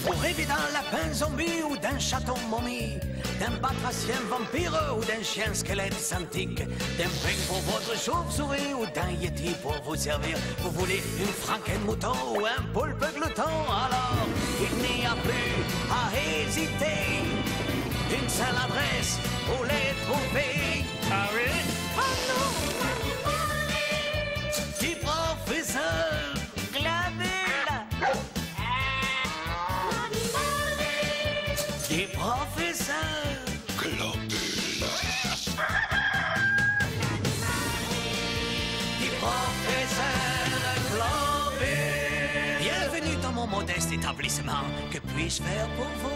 Vous rêvez d'un lapin zombie ou d'un chaton momie, d'un batracien vampire ou d'un chien squelette antique, d'un peigne pour votre chauve-souris ou d'un yeti pour vous servir. Vous voulez une franken-mouton ou un poulpe glouton? Alors, il n'y a plus à hésiter. Une seule adresse pour les trouver. Ah oui? Oh non! Du professeur Globule. Du professeur Globule. Du professeur Globule. Bienvenue dans mon modeste établissement. Que puis-je faire pour vous?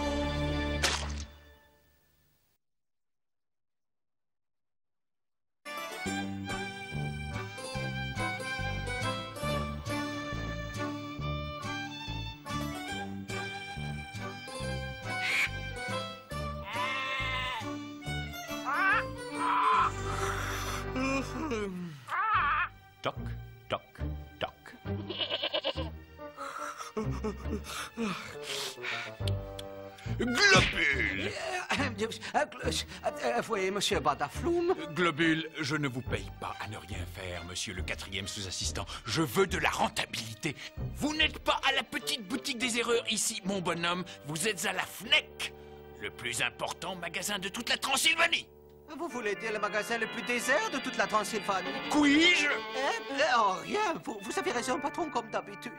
Toc, toc, toc. Globule. Oui, monsieur Badafloum. Globule, je ne vous paye pas à ne rien faire, monsieur le 4e sous-assistant. Je veux de la rentabilité. Vous n'êtes pas à la petite boutique des erreurs ici, mon bonhomme. Vous êtes à la FNEC, le plus important magasin de toute la Transylvanie. Vous voulez dire le magasin le plus désert de toute la Transylvanie? Puis-je? Oh, rien. Vous avez raison, patron, comme d'habitude.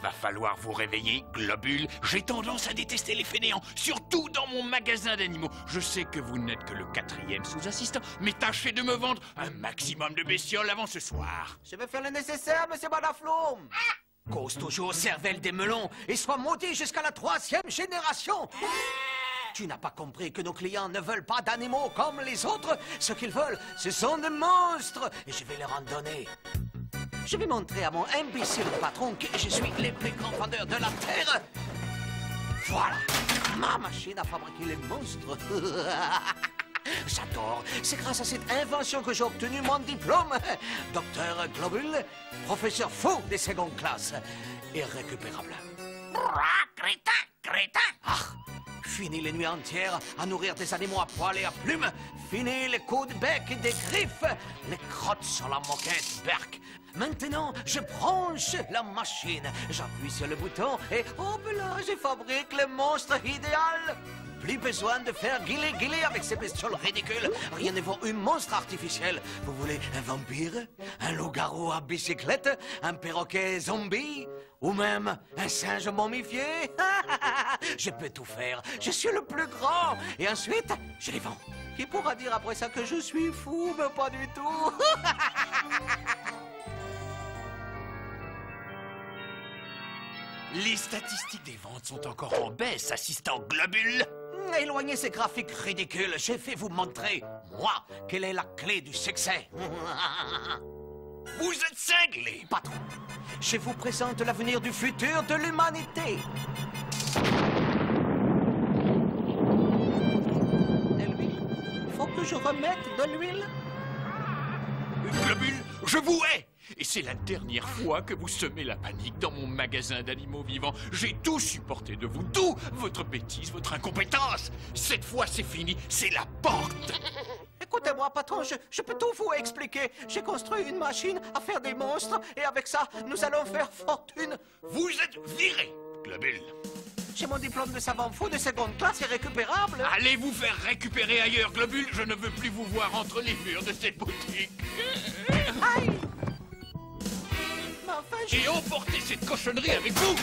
Va falloir vous réveiller, Globule. J'ai tendance à détester les fainéants, surtout dans mon magasin d'animaux. Je sais que vous n'êtes que le 4e sous-assistant, mais tâchez de me vendre un maximum de bestioles avant ce soir. Je vais faire le nécessaire, monsieur Badafloum. Cause toujours cervelle des melons et sois maudit jusqu'à la 3e génération. Tu n'as pas compris que nos clients ne veulent pas d'animaux comme les autres. Ce qu'ils veulent, ce sont des monstres. Et je vais leur en donner. Je vais montrer à mon imbécile patron que je suis le plus grand vendeur de la Terre. Voilà, ma machine à fabriquer les monstres. J'adore. C'est grâce à cette invention que j'ai obtenu mon diplôme. Docteur Globule, professeur fou des secondes classes. Irrécupérable. Crétin, crétin. Ah, fini les nuits entières à nourrir des animaux à poil et à plumes. Fini les coups de bec et des griffes. Les crottes sur la moquette, berk. Maintenant, je branche la machine. J'appuie sur le bouton et hop là, je fabrique le monstre idéal. Plus besoin de faire guiler avec ces bestioles ridicules. Rien ne vaut un monstre artificiel. Vous voulez un vampire, un loup-garou à bicyclette, un perroquet zombie ou même un singe momifié? Je peux tout faire. Je suis le plus grand. Et ensuite, je les vends. Qui pourra dire après ça que je suis fou? Mais pas du tout. Les statistiques des ventes sont encore en baisse, assistant Globule. Éloignez ces graphiques ridicules. Je vais vous montrer, moi, quelle est la clé du succès. Vous êtes cinglé. Patron, je vous présente l'avenir du futur de l'humanité. De l'huile? Faut que je remette de l'huile? Globule, je vous hais. Et c'est la dernière fois que vous semez la panique dans mon magasin d'animaux vivants. J'ai tout supporté de vous, tout, votre bêtise, votre incompétence. Cette fois, c'est fini, c'est la porte. Écoutez-moi, patron, je peux tout vous expliquer. J'ai construit une machine à faire des monstres et avec ça, nous allons faire fortune. Vous êtes viré, Globule. J'ai mon diplôme de savant fou de seconde classe irrécupérable. Allez vous faire récupérer ailleurs, Globule. Je ne veux plus vous voir entre les murs de cette boutique. Aïe! Mais enfin, Et emportez cette cochonnerie avec vous.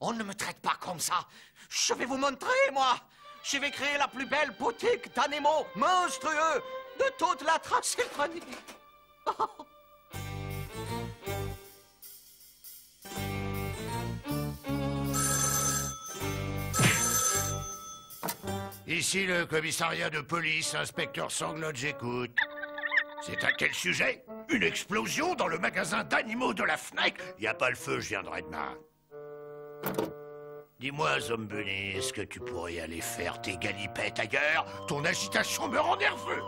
On ne me traite pas comme ça. Je vais vous montrer, moi. Je vais créer la plus belle boutique d'animaux monstrueux de toute la Transylvanie. Ici le commissariat de police, inspecteur Sanglotte, j'écoute. C'est à quel sujet? Une explosion dans le magasin d'animaux de la FNEC? Y a pas le feu, je viendrai demain. Dis-moi, Zombuni, est-ce que tu pourrais aller faire tes galipettes ailleurs? Ton agitation me rend nerveux.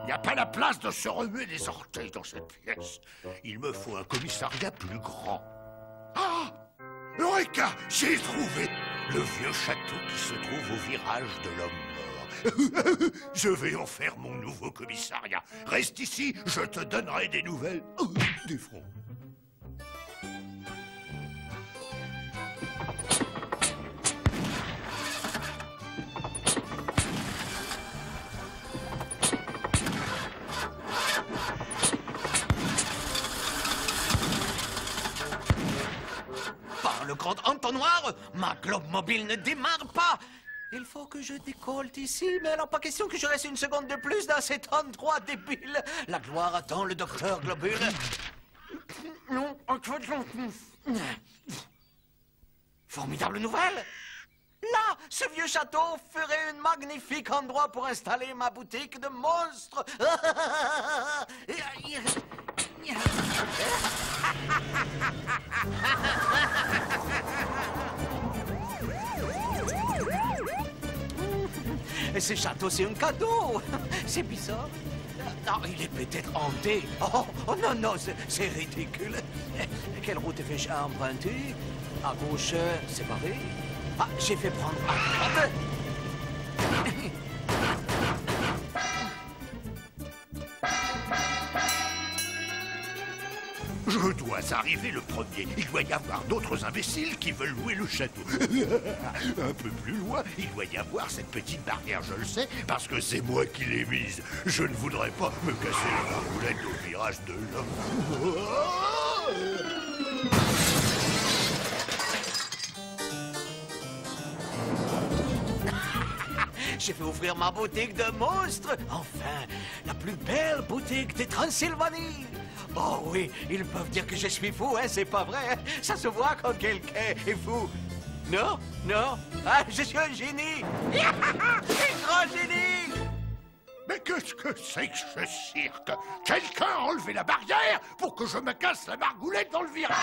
Il n'y a pas la place de se remuer les orteils dans cette pièce. Il me faut un commissariat plus grand. Ah! Eureka! J'ai trouvé le vieux château qui se trouve au virage de l'homme mort. Je vais en faire mon nouveau commissariat. Reste ici, je te donnerai des nouvelles du front. Par le grand entonnoir, ma globe mobile ne démarre pas. Il faut que je décolle d'ici, mais alors pas question que je reste une seconde de plus dans cet endroit débile. La gloire attend le docteur Globule. Non, formidable nouvelle. Là, ce vieux château ferait un magnifique endroit pour installer ma boutique de monstres. Ce château, c'est un cadeau. C'est bizarre. Non, il est peut-être hanté. Oh non, non, c'est ridicule. Quelle route vais-je emprunter? À gauche, séparé. Ah, j'ai fait prendre à droite. Je dois arriver le premier. Il doit y avoir d'autres imbéciles qui veulent louer le château. Un peu plus loin, il doit y avoir cette petite barrière, je le sais, parce que c'est moi qui l'ai mise. Je ne voudrais pas me casser la margoulette au virage de l'homme. J'ai fait ouvrir ma boutique de monstres. Enfin, la plus belle boutique de Transylvanie. Oh oui, ils peuvent dire que je suis fou, hein, c'est pas vrai. Hein? Ça se voit quand quelqu'un est fou. Non, non, ah, je suis un génie. Un grand génie. Mais qu'est-ce que c'est que ce cirque? Quelqu'un a enlevé la barrière pour que je me casse la margoulette dans le virage.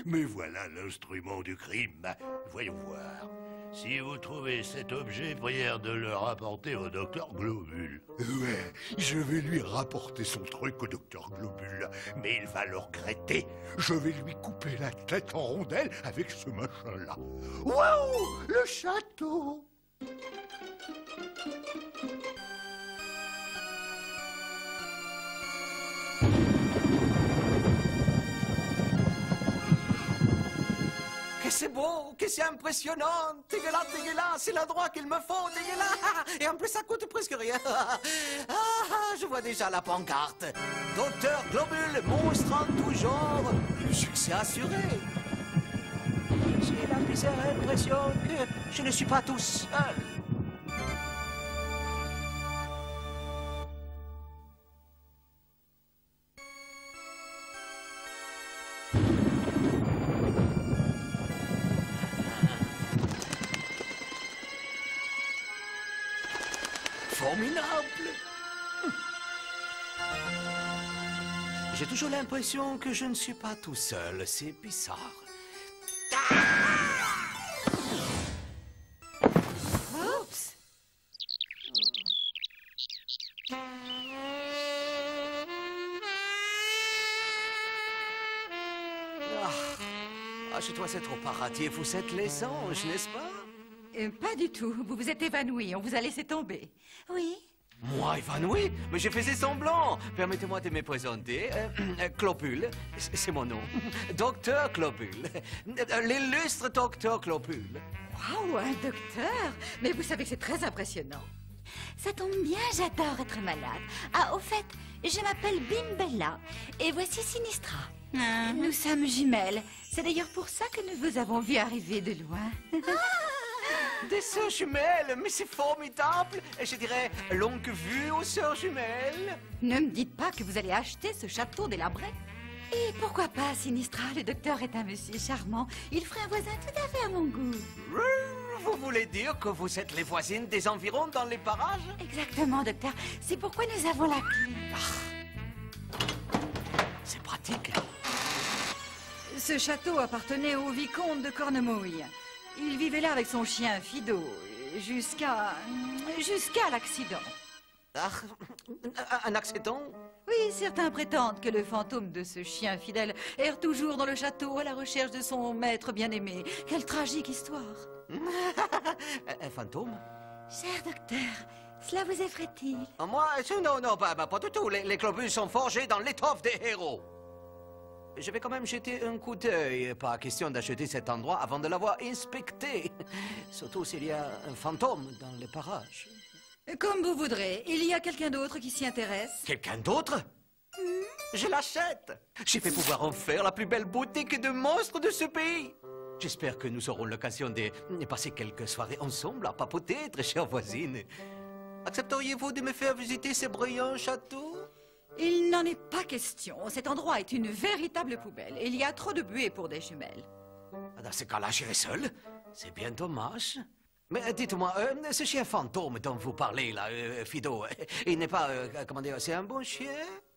Mais voilà l'instrument du crime. Voyons voir. Si vous trouvez cet objet, prière de le rapporter au docteur Globule. Ouais, je vais lui rapporter son truc au docteur Globule. Mais il va le regretter. Je vais lui couper la tête en rondelles avec ce machin-là. Waouh! Le château! Que c'est beau, que c'est impressionnant. Dégueulasse, dégueulasse, c'est l'endroit qu'il me faut, dégueulasse. Et en plus, ça coûte presque rien. Ah, je vois déjà la pancarte. Docteur Globule, monstre en tout genre. Le succès assuré. J'ai la bizarre impression que je ne suis pas tout seul. Formidable. J'ai toujours l'impression que je ne suis pas tout seul. C'est bizarre. Oups. Ah, chez toi, c'est trop paradis. Vous êtes les anges, n'est-ce pas? Pas du tout. Vous vous êtes évanoui. On vous a laissé tomber. Oui. Moi, évanoui? Mais je faisais semblant. Permettez-moi de me présenter. Globule, c'est mon nom. Docteur Globule. L'illustre docteur Globule. Waouh, un docteur. Mais vous savez que c'est très impressionnant. Ça tombe bien, j'adore être malade. Ah, au fait, je m'appelle Bimbella. Et voici Sinistra. Nous sommes jumelles. C'est d'ailleurs pour ça que nous vous avons vu arriver de loin. Des sœurs jumelles, mais c'est formidable. Et je dirais longue vue aux sœurs jumelles. Ne me dites pas que vous allez acheter ce château délabré. Et pourquoi pas, Sinistra? Le docteur est un monsieur charmant. Il ferait un voisin tout à fait à mon goût. Vous voulez dire que vous êtes les voisines des environs dans les parages? Exactement, docteur. C'est pourquoi nous avons la clé. C'est pratique. Ce château appartenait au vicomte de Cornouailles. Il vivait là avec son chien Fido, jusqu'à l'accident. Ah, un accident? Oui, certains prétendent que le fantôme de ce chien fidèle erre toujours dans le château à la recherche de son maître bien-aimé. Quelle tragique histoire! Un fantôme? Cher docteur, cela vous effraie-t-il? Moi, non, pas du tout. Les globules sont forgés dans l'étoffe des héros. Je vais quand même jeter un coup d'œil. Pas question d'acheter cet endroit avant de l'avoir inspecté. Surtout s'il y a un fantôme dans les parages. Comme vous voudrez. Il y a quelqu'un d'autre qui s'y intéresse? Quelqu'un d'autre? Je l'achète. Je vais pouvoir en faire la plus belle boutique de monstres de ce pays. J'espère que nous aurons l'occasion de passer quelques soirées ensemble à papoter, très chère voisine. Accepteriez-vous de me faire visiter ce brillant château? Il n'en est pas question. Cet endroit est une véritable poubelle. Il y a trop de buée pour des jumelles. Dans ce cas-là, j'irai seul. C'est bien dommage. Mais dites-moi, ce chien fantôme dont vous parlez, là, Fido, il n'est pas, comment dire, c'est un bon chien?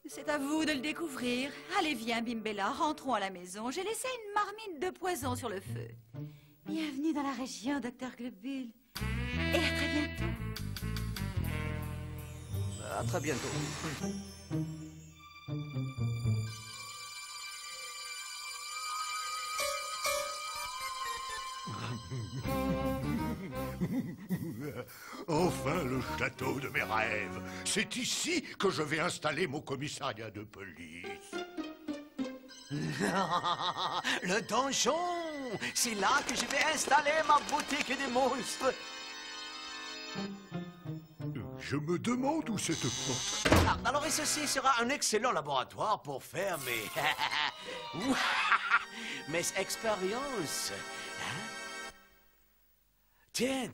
C'est à vous de le découvrir. Allez, viens, Bimbella, rentrons à la maison. J'ai laissé une marmite de poison sur le feu. Bienvenue dans la région, docteur Globule. Et à très bientôt. À très bientôt. Enfin, le château de mes rêves. C'est ici que je vais installer mon commissariat de police. Le donjon! C'est là que je vais installer ma boutique de monstres. Je me demande où cette porte... Alors, ceci sera un excellent laboratoire pour faire mes expériences. Tiens,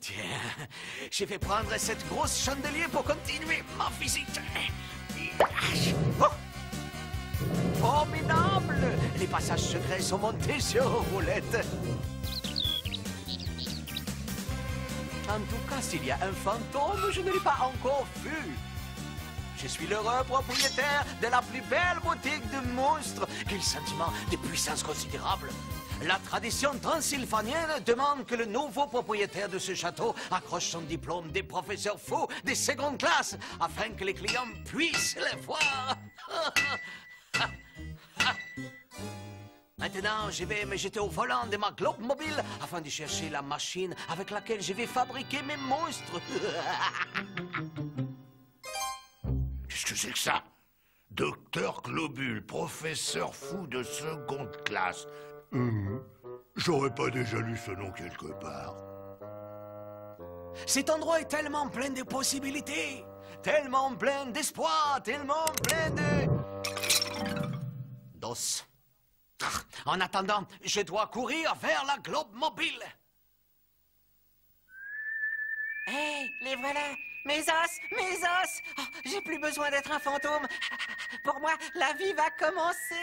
je vais prendre cette grosse chandelier pour continuer ma visite. Oh! Formidable! Les passages secrets sont montés sur roulette. En tout cas, s'il y a un fantôme, je ne l'ai pas encore vu. Je suis l'heureux propriétaire de la plus belle boutique de monstres. Quel sentiment de puissance considérable. La tradition transylvanienne demande que le nouveau propriétaire de ce château accroche son diplôme des professeurs fous des secondes classes afin que les clients puissent le voir. Maintenant, je vais me jeter au volant de ma globe mobile afin de chercher la machine avec laquelle je vais fabriquer mes monstres. Qu'est-ce que c'est que ça? Docteur Globule, professeur fou de seconde classe. J'aurais pas déjà lu ce nom quelque part. Cet endroit est tellement plein de possibilités, tellement plein d'espoir, tellement plein d'os. En attendant, je dois courir vers la globe mobile. Hé, les voilà! Mes os! Mes os! Oh, j'ai plus besoin d'être un fantôme. Pour moi, la vie va commencer.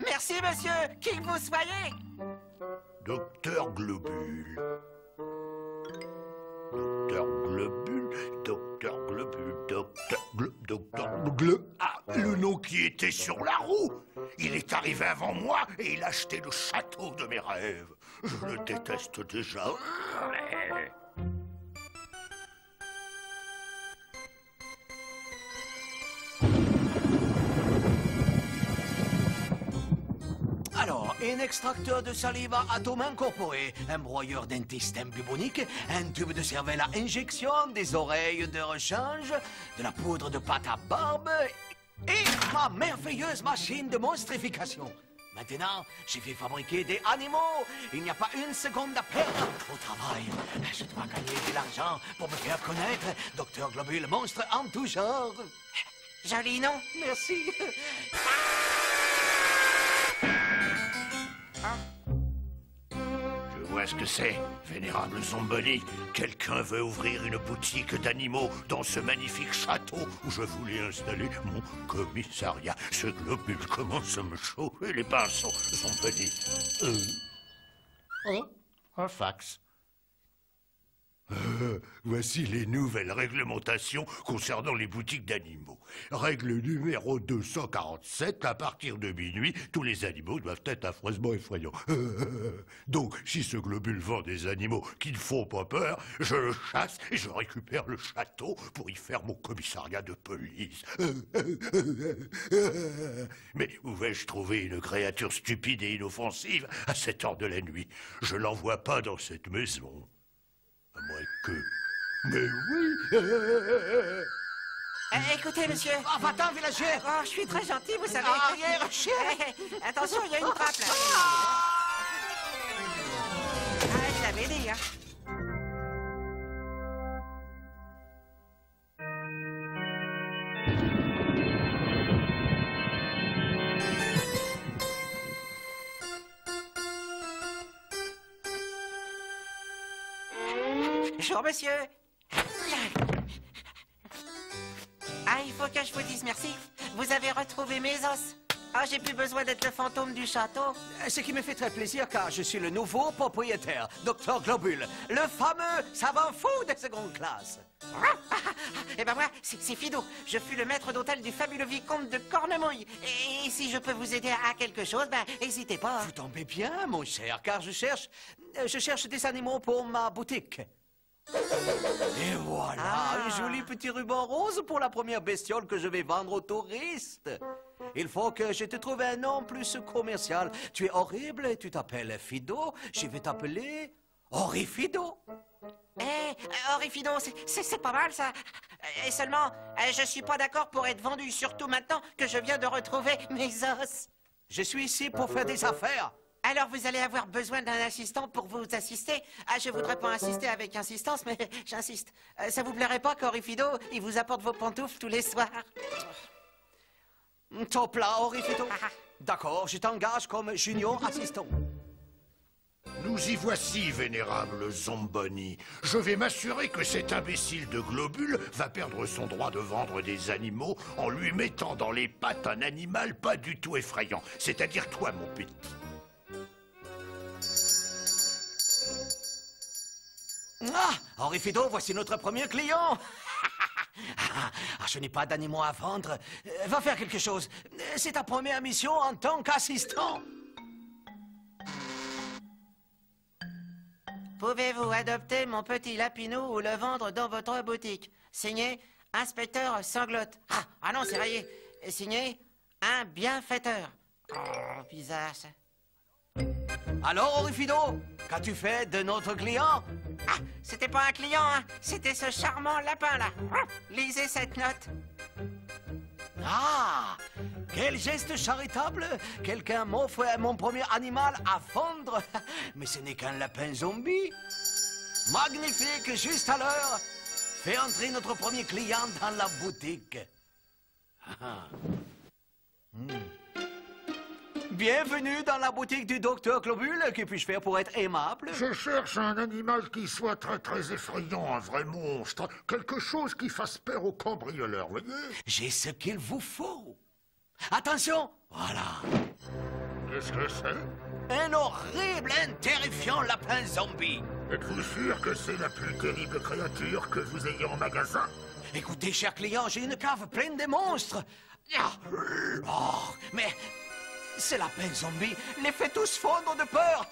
Merci, monsieur, qui que vous soyez. Docteur Globule. Docteur Globule, Docteur Globule, Docteur Globule. Ah, le nom qui était sur la roue. Il est arrivé avant moi et il a acheté le château de mes rêves. Je le déteste déjà. Alors, un extracteur de salive à atome incorporé, un broyeur d'intestin bubonique, un tube de cervelle à injection, des oreilles de rechange, de la poudre de pâte à barbe et ma merveilleuse machine de monstrification. Maintenant, je vais fabriquer des animaux. Il n'y a pas une seconde à perdre au travail. Je dois gagner de l'argent pour me faire connaître. Docteur Globule, monstre en tout genre. Joli nom. Merci. Je vois ce que c'est, vénérable Zomboni. Quelqu'un veut ouvrir une boutique d'animaux dans ce magnifique château où je voulais installer mon commissariat. Ce globule commence à me chauffer les pinceaux, Zomboni. Oh, un fax. Voici les nouvelles réglementations concernant les boutiques d'animaux. Règle numéro 247, à partir de minuit, tous les animaux doivent être affreusement effrayants. Donc, si ce globule vend des animaux qui ne font pas peur, je le chasse et je récupère le château pour y faire mon commissariat de police. Mais où vais-je trouver une créature stupide et inoffensive à cette heure de la nuit? Je l'en vois pas dans cette maison. À moins que... Mais oui. Écoutez, monsieur. Ah, va-t'en, villager. Oh, je suis très gentil, vous savez. Arrière, chien. Attention, il y a une trappe, là. Je l'avais dit, hein. Bonjour, monsieur. Ah, il faut que je vous dise merci. Vous avez retrouvé mes os. Ah, j'ai plus besoin d'être le fantôme du château. Ce qui me fait très plaisir, car je suis le nouveau propriétaire, Dr. Globule, le fameux savant fou de seconde classe. Eh ben moi, c'est Fido. Je fus le maître d'hôtel du fabuleux vicomte de Cornemouille. Et si je peux vous aider à quelque chose, ben, n'hésitez pas. Vous tombez bien, mon cher, car je cherche des animaux pour ma boutique. Et voilà, un joli petit ruban rose pour la première bestiole que je vais vendre aux touristes. Il faut que je te trouve un nom plus commercial. Tu es horrible et tu t'appelles Fido. Je vais t'appeler Orifido. Orifido, c'est pas mal, ça. Et seulement, je suis pas d'accord pour être vendu, surtout maintenant que je viens de retrouver mes os. Je suis ici pour faire des affaires. Alors, vous allez avoir besoin d'un assistant pour vous assister. Ah, je voudrais pas insister avec insistance, mais j'insiste. Ça vous plairait pas qu'Orifido, il vous apporte vos pantoufles tous les soirs? Top là, Orifido. D'accord, je t'engage comme junior assistant. Nous y voici, vénérable Zomboni. Je vais m'assurer que cet imbécile de Globule va perdre son droit de vendre des animaux en lui mettant dans les pattes un animal pas du tout effrayant. C'est-à-dire toi, mon petit. Ah, Orifido, voici notre premier client. Je n'ai pas d'animaux à vendre. Va faire quelque chose. C'est ta première mission en tant qu'assistant. Pouvez-vous adopter mon petit lapinou ou le vendre dans votre boutique? Signé, inspecteur Sanglotte. Ah non, c'est rayé. Signé, un bienfaiteur. Oh, bizarre, ça. Alors, Orifido, qu'as-tu fait de notre client? Ah, c'était pas un client, hein. C'était ce charmant lapin-là. Lisez cette note. Ah, quel geste charitable! Quelqu'un m'offre mon premier animal à vendre. Mais ce n'est qu'un lapin zombie. Magnifique, juste à l'heure. Fais entrer notre premier client dans la boutique. Bienvenue dans la boutique du docteur Globule. Que puis-je faire pour être aimable? Je cherche un animal qui soit très effrayant, un vrai monstre. Quelque chose qui fasse peur aux cambrioleurs, voyez? J'ai ce qu'il vous faut. Attention, voilà. Qu'est-ce que c'est? Un horrible, un terrifiant lapin zombie. Êtes-vous sûr que c'est la plus terrible créature que vous ayez en magasin? Écoutez, cher client, j'ai une cave pleine de monstres. Oh, mais ces lapins zombies les fait tous fondre de peur.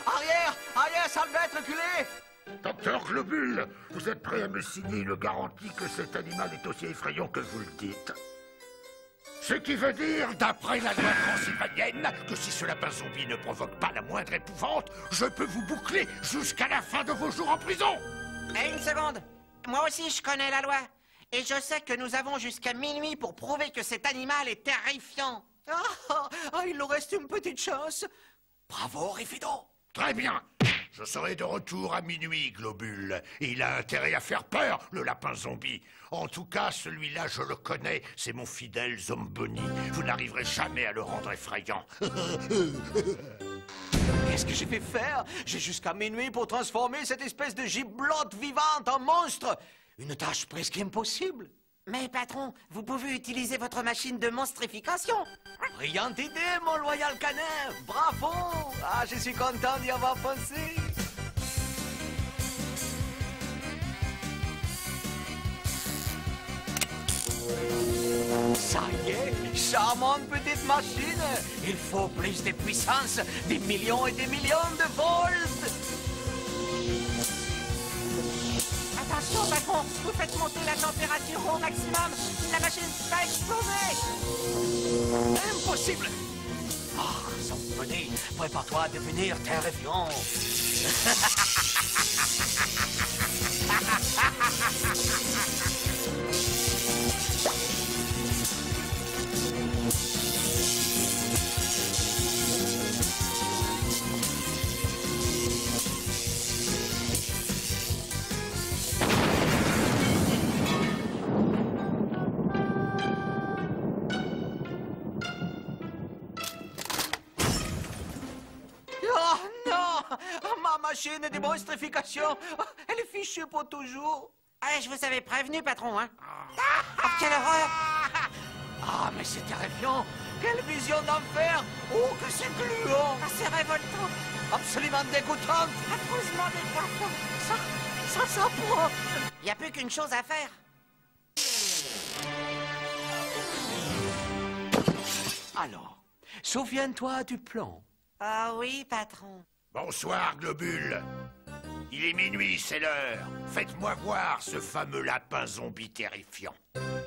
Arrière, sale bête, reculez. Docteur Globule, vous êtes prêt à me signer une garantie que cet animal est aussi effrayant que vous le dites? Ce qui veut dire, d'après la loi transylvanienne, que si ce lapin zombie ne provoque pas la moindre épouvante, je peux vous boucler jusqu'à la fin de vos jours en prison. Une seconde. Moi aussi, je connais la loi. Et je sais que nous avons jusqu'à minuit pour prouver que cet animal est terrifiant. Il nous reste une petite chance. Bravo, Orifido. Très bien. Je serai de retour à minuit, Globule. Et il a intérêt à faire peur, le lapin zombie. En tout cas, celui-là, je le connais. C'est mon fidèle Zomboni. Vous n'arriverez jamais à le rendre effrayant. Qu'est-ce que j'ai fait faire? J'ai jusqu'à minuit pour transformer cette espèce de giblotte vivante en monstre. Une tâche presque impossible. Mais patron, vous pouvez utiliser votre machine de monstrification. Brillante idée, mon loyal canin. Bravo. Je suis content d'y avoir pensé. Ça y est, charmante petite machine. Il faut plus de puissance, des millions et des millions de volts. Attention, patron, vous faites monter la température au maximum. La machine va exploser. Impossible. Ah, Symphony, prépare-toi à devenir terrifiant. Oh non! Ma machine de monstrification, elle est fichue pour toujours. Ah, je vous avais prévenu, patron, hein. Oh, quelle horreur! Ah, mais c'est terrifiant! Quelle vision d'enfer! Oh, que c'est gluant! Ah, c'est révoltant, Absolument dégoûtante! affreusement dégoûtant. Ça s'approche! Il n'y a plus qu'une chose à faire. Alors, souviens-toi du plan. Ah oui, patron. Bonsoir, Globule. Il est minuit, c'est l'heure. Faites-moi voir ce fameux lapin zombie terrifiant.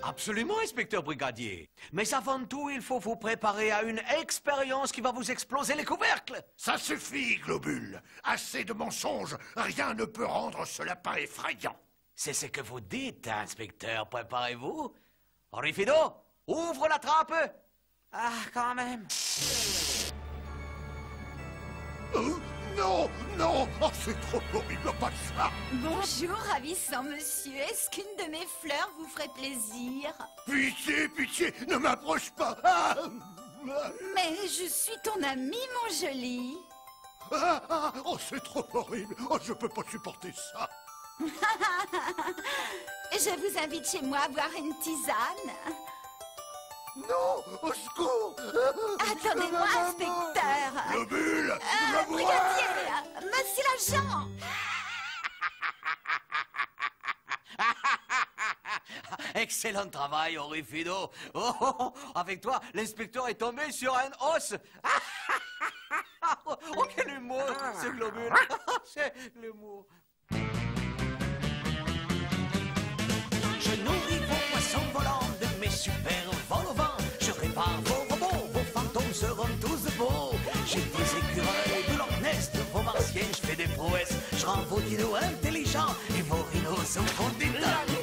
Absolument, inspecteur brigadier. Mais avant tout, il faut vous préparer à une expérience qui va vous exploser les couvercles. Ça suffit, Globule. Assez de mensonges. Rien ne peut rendre ce lapin effrayant. C'est ce que vous dites, inspecteur. Préparez-vous. Rifido, ouvre la trappe. Ah, quand même. Oh, non, non, oh, c'est trop horrible, pas ça. Bonjour, ravissant monsieur. Est-ce qu'une de mes fleurs vous ferait plaisir? Pitié, pitié, ne m'approche pas. Ah, Mais je suis ton ami, mon joli. oh, c'est trop horrible. Oh, je peux pas supporter ça. Je vous invite chez moi à boire une tisane. Non, au secours. Attendez-moi, inspecteur. Globule, je vois. Brigadier, monsieur l'agent. Excellent travail, Rifido. Oh, avec toi, l'inspecteur est tombé sur un os. Oh, quel humour, ce globule. C'est l'humour. Je nourris vos poissons volants de mes super vols au vent. Je répare vos robots, vos fantômes seront tous beaux. J'ai des écureuils de Loch Ness, de vos martiens, je fais des prouesses. Je rends vos dinos intelligents et vos rhinos sont condamnés.